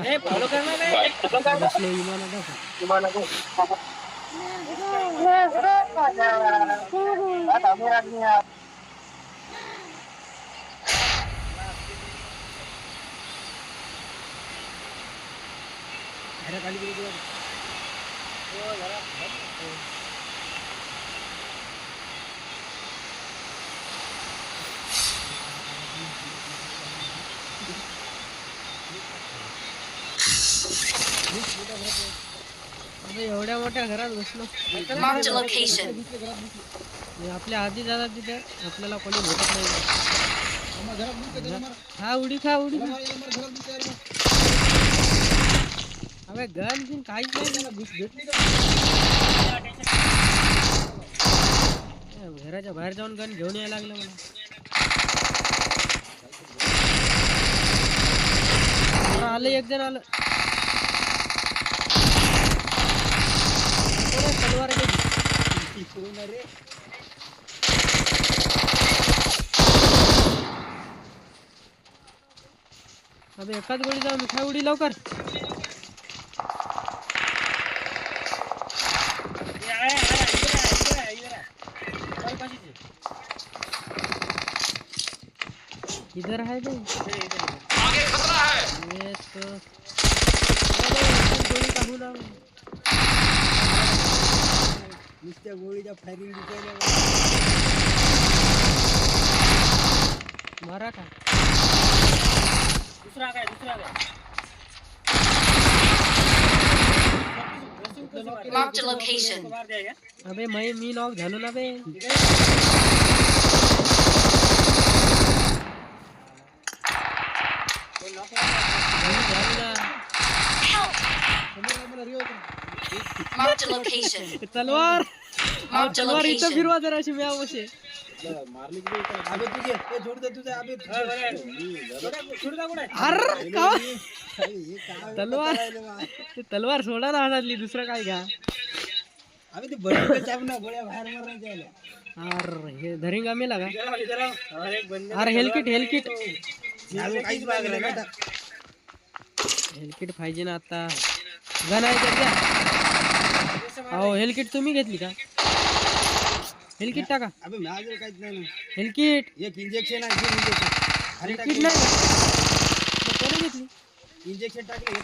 नाही फॉलो करणार नाही बसलो विमानात खाली गेली एवढ्या मोठ्या घरात बसलो. Marked a location. आपल्या आधी जातात तिथे आपल्याला कोणी भेटत नाही. हा उडी खा उडी अबे गन बिन काहीच नाही त्याला घराच्या बाहेर जाऊन गन घेऊन यायला लागलं मला. आलं एक जण आलं तलवार रे अबे एकाच गोळी जाऊन मिठा उडी लवकर इधर है भाई आगे खतरा है. ये तो गोळी काढू ना नुसत्या गोळीच्या फायरिंग दिसायला मारा का दुसरा काय Marked a location. अबे मी नॉक झालो ना बे Marked a location. तलवार Marked a तलवार इथं location. फिरवा जराशी म्यावशे मारली की अबे तुझे ते जोड दे तुझे अबे छोड़ दे अरे का तलवार सोडा ना हातातली दुसरं काय घ्या अबे ते बंदूक चाप ना गोळ्या बाहेर मारायच्या आल्या अरे हे धरिंगा मेला का अरे हेलकिट अजून काहीच मागलं नाही हेलकिट पाहिजे ना आता गन आहे का द्या हो हेलकिट तुम्ही घेतली का हेलकिट टाका अबे माझं काहीच नाही ना हेलकिट एक इंजेक्शन आहे इंजेक्शन हेलकिट नाही का मग कोणी घेतली इंजेक्शन टाकले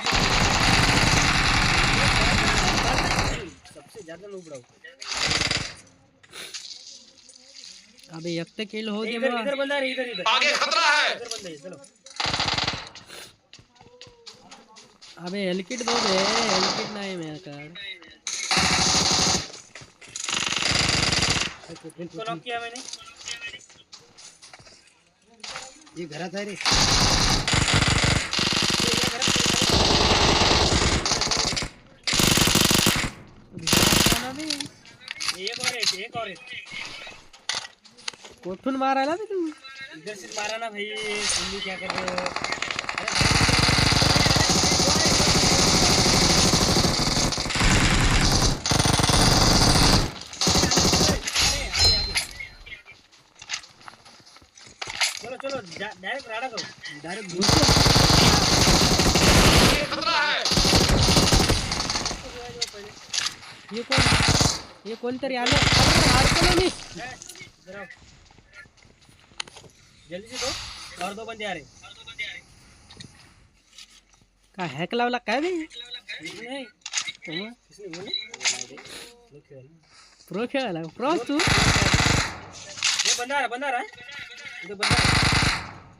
सबसे ज्यादा लोग उड़ाओ अबे एक तो किल हो गया इधर बंदा है इधर आगे खतरा है. इधर बंदा है चलो अबे हेलकिट दो बे हेलकिट नहीं मेरे का इसको नॉक किया मैंने ये घरात आहे रे एक और कोठून मारायला बे तू इधर से मारा ना भाई तुम क्या कर रहे हो चलो चलो डायरेक्ट राडा करो डायरेक्ट खतरा है. ये कौन तरी आलं अडकलो मी इधर आओ जल्दी से दो और दो बंदे आ रहे का हॅक लावला काय बे नहीं प्रो किसने बोला खेळायला प्रो तू ये बंदा आ रहा है इधर बंदा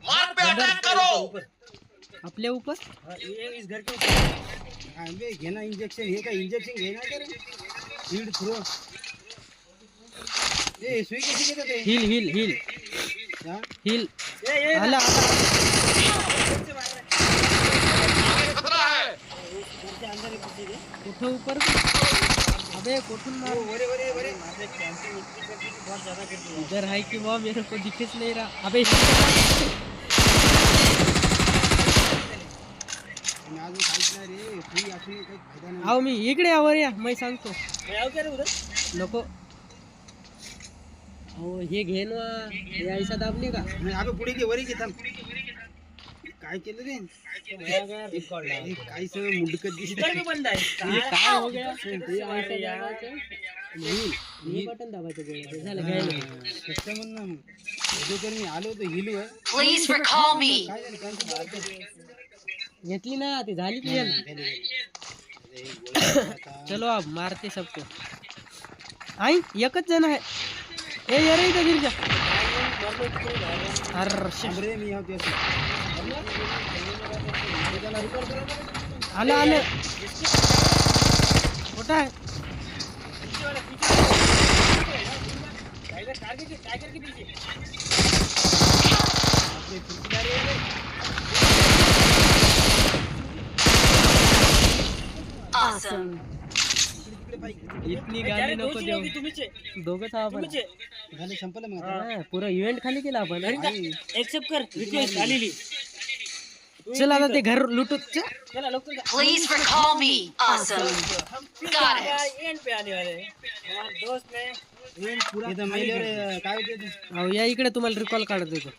मार पे अटैक करो. ऊपर आपल्या ऊपर हाँ, ये इस घर के ऊपर अबे घेना इंजेक्शन हे का इंजेक्शन घेना कर हील्ड थ्रो ए सुई किसी के देते हिल हां हिल ये आला आगे खतरा है. घर के अंदर किसी के कुठं ऊपर अबे कोठून मार ओरे मारे कैंपिंग इतनी करती है बहुत ज्यादा करती है इधर है कि वो मेरे को दिखेच नहीं रहा अबे आज काहीच नाही रे फ्री असून काही फायदा नाही आओ मी इकडे आवर या मैं सांगतो मैं आऊ क्या रे उधर नको अहो हे घेन हे ऐसा दाबली का नाही अबे पुढे घे वरी घे थांब काय काय केलं रे हे काय सगळं मुंडकत दिसत बंद आहे काय हो गया हे बटन दाबायचं गोळ्या झालं घ्यायला म्हणून अगोदर मी आलो होतो हिलू आहे Please recall me. काय झालं त्यांचं बारकं. घेतली ना ती झाली की चलो अब मारते सबको आई एकच जण आहे ए ये रे इथं गिर जा अरे थांब रे मी होतो आलं आलं कुठं आहे Awesome. इतनी गाडी नको देऊ दोघंच आहोत आपण. झालं संपलं मग हा, पुरं इव्हेंट खाली केला आपण एक्सेप्ट कर रिक्वेस्ट आलेली चल आता ते घर लुटू चल. चला लवकर जा. Please recall me. Awesome. Got it. End पे आने वाले हैं हमारे दोस्त ने इथं महिल्यावर काय होते ते? अहो या इकडे तुम्हाला रिकॉल काढत देतो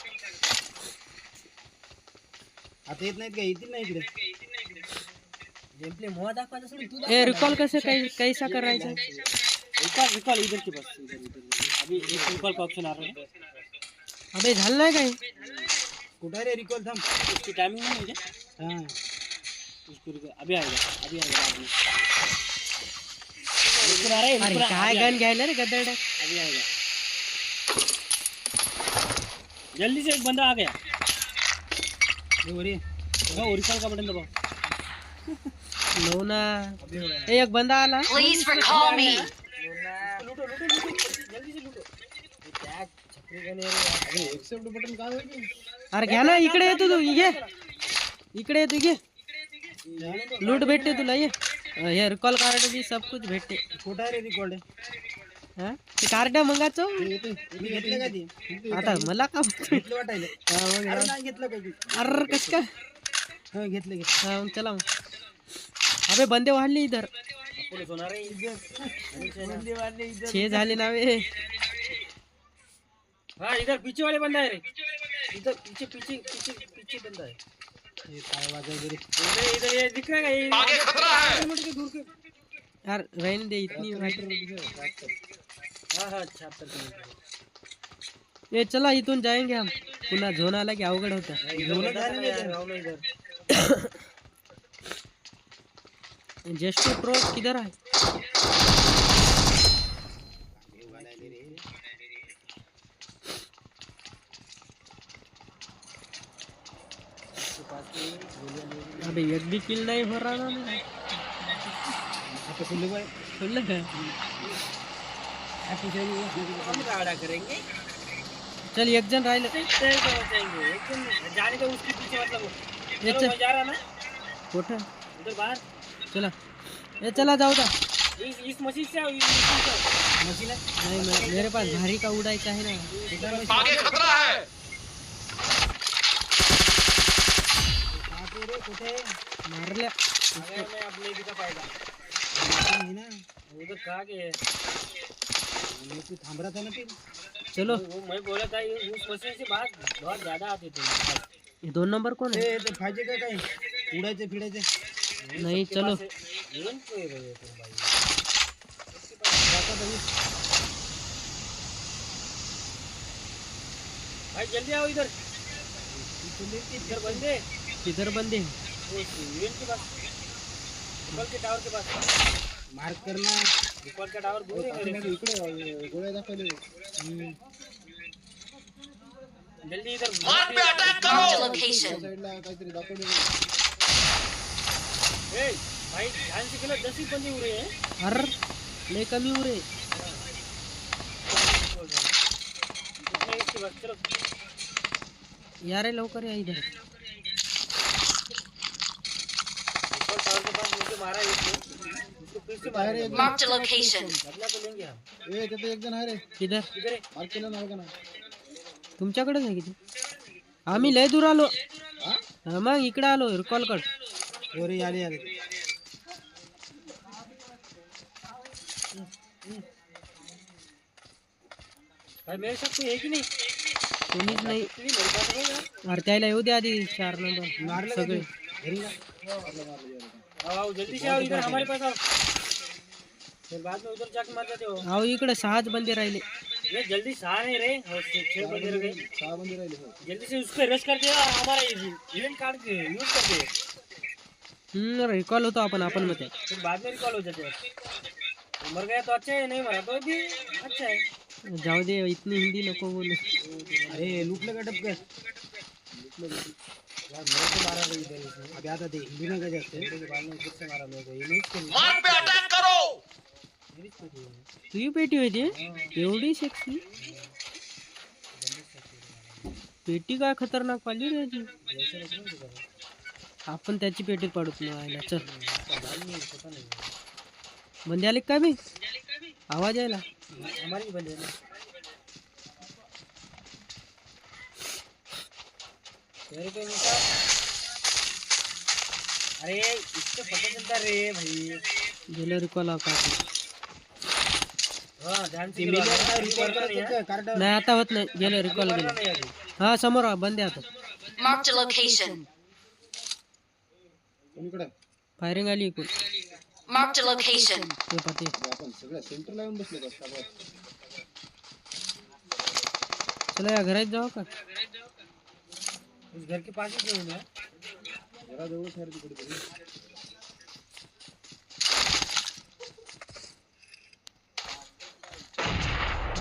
आता येत नाहीत का येतील नाही इकडे गेम प्ले मुआ दाखवायचं सोडून तू ए रिकॉल कसं कैसा करायचं रिकॉल इधर के पास अभी एक रिकॉल का ऑप्शन आ रहा है अबे झालं नाही काय कुठं आहे रे रिकॉल थांब उसकी टाइमिंग है मुझे हा उसको अभी आएगा अभी आ रहा है अरे काय गन घ्यायला रे गदरडा अभी आएगा जल्दी से एक बंदा आ गया हे वरी वो रिकॉल का बटन दबाओ नो ना ए एक बंदा आला Please recall me. लूटो जल्दी से लूटो क्या छपरी का नहीं अरे एक्सेप्ट बटन काय होईल अरे घ्या ना इकडे येतो तू ये इकडे येतो ये लूट भेटते तुला ये हे रिकॉल कार्ड बी सब कुछ भेटते कुठं आहे रे रिकॉर्ड हा ते कार्ड मंगाचो मी घेतलं का ते आता मला का घेतलं वाटायला अरे नाही घेतलं का ते अरे कस काय हा घेतलं हा मग चला मग अबे बंदे वाढले इधर पुलिस होना रही छे झाले नावे हाँ इधर पीछे वाले बंदा है रे इधर पीछे पीछे पीछे पीछे बंदा है हे काय वाजायचं रे इधर इधर ये दिख रहा है ये आगे खतरा है किलोमीटर के दूर के यार रहने दे इतनी हाँ हाँ 76 किलोमीटर ये चला इथून जाएंगे हम पुन्हा झोन आला की अवघड होता इधर जेस्टो प्रो किधर है अबे एक भी किल नहीं हो रहा ना आता खुल्ले बाय सुन का हम गाड़ा करेंगे चल एक जन राहिलं जाने का उसके पीछे मतलब ये चलो, चल वो जा रहा ना कुठं उधर बाहर चला ये चला जाऊ दा इस मशीन से आओ, इस मशीन से आओ। मशीन आहे नहीं मेरे पास भारी का उड़ायचा है ना आगे खतरा है रे कुठे मारल्या अरे मैं अब नहीं दिखा पाएगा मशीन आहे ना उधर कहाँ के है मी तू थांब रहा था ना फिर चलो वो मैं बोला था ये उस मशीन से बाहर बहुत ज्यादा आते थे ये 2 नंबर कौन है ते पाहिजे का काय उडायचे फिडायचे नहीं चलो इवन पे गए तुम भाई भाई जल्दी आओ इधर इधर बंदे किधर बंदे हैं? वो इवेंट के पास निकल के टावर के पास मार्क करना निकल का टावर दूर है मेरे से। इकडे गोळ्या दाखवले जल्दी इधर mark pay attack Marked a करो location. साईडला काहीतरी दाखवले ए भाई ध्यान से खेलो 10 ही बंदे हो रहे हैं अर ले कमी हो रे कितने इसके पास चलो यार लवकर या इधर निकल टावर के पास मुझे मारा इसने उसको फिर से मारा Marked a location. बदला तो लेंगे हम ए तिथे एक जण आहे रे किधर किधर है मार्क केलं नाव का ना तुमच्याकडेच आहे किती आम्ही लय दूर आलो हा हा मग इकडे आलो रिकॉल कर वरी आले आले भाई मेरे साथ कोई है कि नहीं कोणीच नाही तुम्ही मेरे पास नहीं ना अरे त्याला येऊ दे आधी 4 नंबर मारलं का सगळे तू? घरी का? आओ जल्दी से आओ इधर हमारे पास आओ फिर बाद में उधर जाके मार जाते हो अहो इकडे 6च बंदे राहिले ये जल्दी 6 नहीं रहे और 6 बंदे रह गए 6 बंदे राहिले हो. जल्दी से उस पे रश करते हैं और हमारा इवेंट कार्ड के यूज करते हैं रिकॉल होतो आपण मध्ये फिर बाद में रिकॉल हो जाते हैं मर गया तो अच्छा है नहीं मरा तो भी अच्छा है जाऊ दे इतनी हिंदी नको बोलू अरे लुटलं का डबके यार मेरे को मारा गई इधर इसने अबे आता ते हिंदी में गए जाते मेरे को बाद में किससे मारा मेरे को ये नहीं इसके मार पे अटैक करो मेरी स्थिति है तुझी पेटी होती एवढी सेक्सी पेटी काय खतरनाक पाली रे ती ऐसे रख नहीं करो आपण त्याची पेटीत पाडूत ना चल मालूम नहीं पता नहीं बंदे आले का बी आवाज यायला हमारी बंदे हैं ना तेरे पे निकाल अरे इससे पता चलता रे भाई गेलं रिकॉल आता हाँ ध्यान से ते गिरवा, मेले रिकॉर्ड रिकॉर्ड करना नहीं है। करायचं कार्ड नाही आता होत नाही गेलं रिकॉल करना गेलं नहीं है अभी। हा समोर बंदे आता Marked a location. कोणीकडे फायरिंग आली इकडून Marked a location. ते पाते आपण सगळ्या सेंटरला येऊन बसले का सगळं चला या घरात जाऊ का उस घर के पास ही क्यों है जरा जवळ सर तिकडे तरी.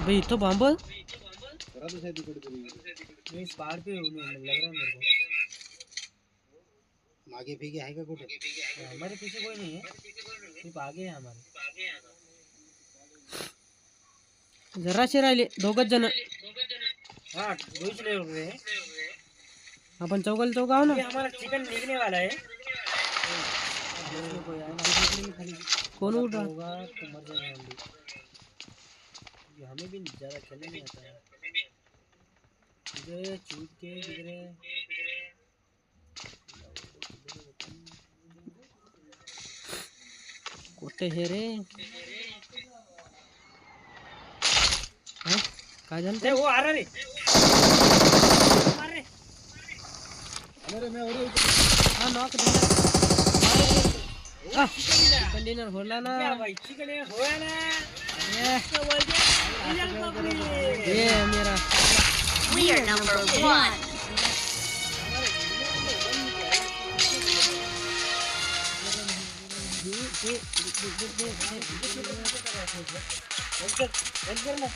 भाई इथं बांब जरा तर साहेब तिकडे तरी. मैं इस पहाड़ पे हूँ लग रहा है मेरे को मागे फेगे आहे का कुठे हमारे पीछे कोई नहीं है सिर्फ आगे है हमारे जराशे राहिले दोघच जण हाँ दो ही चले रहे हैं आपण चौकाला चौक आहो ना ये हमारा चिकन निकलने वाला है कोई आए ना कोण उठ रहा होगा तो मर जाएंगे हम भी ये हमें भी ज़्यादा खेलने नहीं आता है इधर चूत के इधर कुठे हे रे हा? काय झालं ते? वो आ रहा रे मार रे अरे मैं और हा नॉक झाला कंटेनर होला ना क्या भाई चिकन है होया ना ये क्या बोल गया रियल पब्लिक ये मेरा We are number 1. बंद कर ना